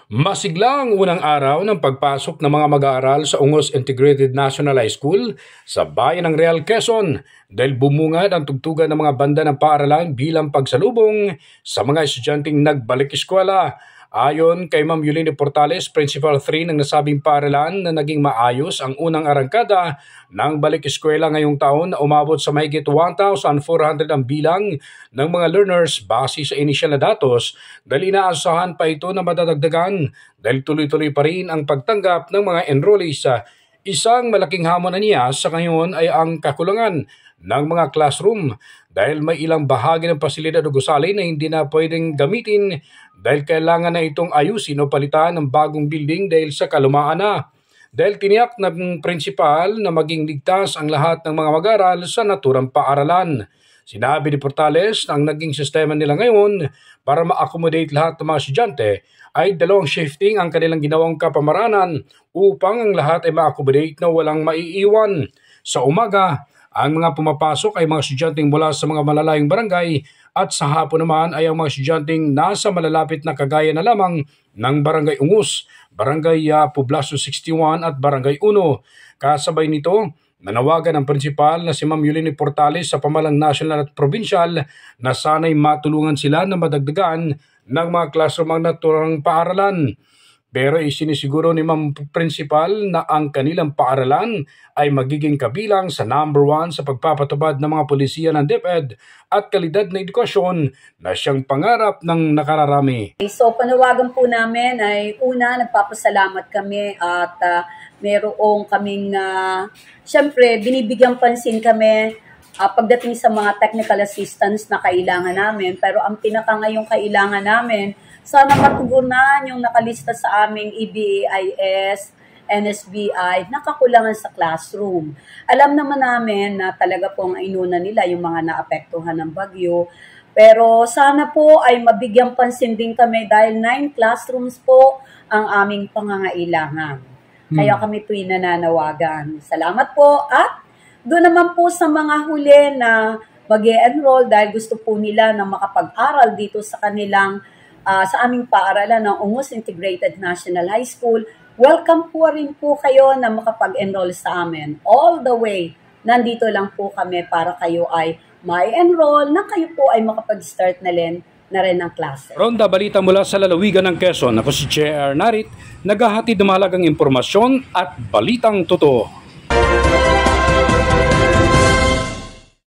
Masigla ang unang araw ng pagpasok ng mga mag-aaral sa Ungos Integrated National High School sa bayan ng Real Quezon dahil bumungad ang tugtugan ng mga banda ng paaralan bilang pagsalubong sa mga estudyanteng nagbalik eskwela. Ayon kay Ma'am Yulene Portales, Principal 3 ng nasabing paaralan na naging maayos ang unang arangkada ng balik eskwela ngayong taon na umabot sa mahigit 1,400 ang bilang ng mga learners base sa inisyal na datos dahil inaasahan pa ito na madadagdagan dahil tuloy-tuloy pa rin ang pagtanggap ng mga enrollees. Isang malaking hamon na niya sa ngayon ay ang kakulangan ng mga classroom dahil may ilang bahagi ng pasilidad o gusali na hindi na pwedeng gamitin dahil kailangan na itong ayusin o palitan ng bagong building dahil sa kalumaan na. Dahil tiniyak ng prinsipal na maging ligtas ang lahat ng mga mag-aaral sa naturang paaralan. Sinabi ni Portales na ang naging sistema nila ngayon para ma-accommodate lahat ng mga estudyante ay dalawang shifting ang kanilang ginawang kapamaranan upang ang lahat ay ma-accommodate na walang maiiwan. Sa umaga, ang mga pumapasok ay mga estudyanteng mula sa mga malalayong barangay at sa hapon naman ay ang mga estudyanteng nasa malalapit na kagaya na lamang ng Barangay Ungus, Barangay Poblacion 61 at Barangay 1. Kasabay nito, nanawagan ang prinsipal na si Ma'am Yulene Portales sa pamalang national at provincial na sana'y matulungan sila na madagdagan ng mga classroom ang naturang paaralan. Pero isinisiguro ni Ma'am Principal na ang kanilang paaralan ay magiging kabilang sa number 1 sa pagpapatupad ng mga polisiya ng DepEd at kalidad na edukasyon na siyang pangarap ng nakararami. So panawagan po namin ay una, nagpapasalamat kami at merong kaming, siyempre binibigyan pansin kami pagdating sa mga technical assistance na kailangan namin. Pero ang pinaka ngayong kailangan namin, sana matugunan yung nakalista sa aming EBAIS, NSBI, nakakulangan sa classroom. Alam naman namin na talaga pong inuna nila yung mga naapektuhan ng bagyo. Pero sana po ay mabigyan pansin din kami dahil 9 classrooms po ang aming pangangailangan. Kaya kami po'y nananawagan. Salamat po at doon naman po sa mga huli na mag-e-enroll dahil gusto po nila na makapag-aral dito sa kanilang sa aming paaralan ng Ungos Integrated National High School. Welcome po rin po kayo na makapag-enroll sa amin. All the way, nandito lang po kami para kayo ay may-enroll na kayo po ay makapag-start na rin ng klase. Ronda balita mula sa lalawigan ng Quezon. Ako si J.R. Narit, naghahatid ng mahalagang impormasyon at balitang totoo.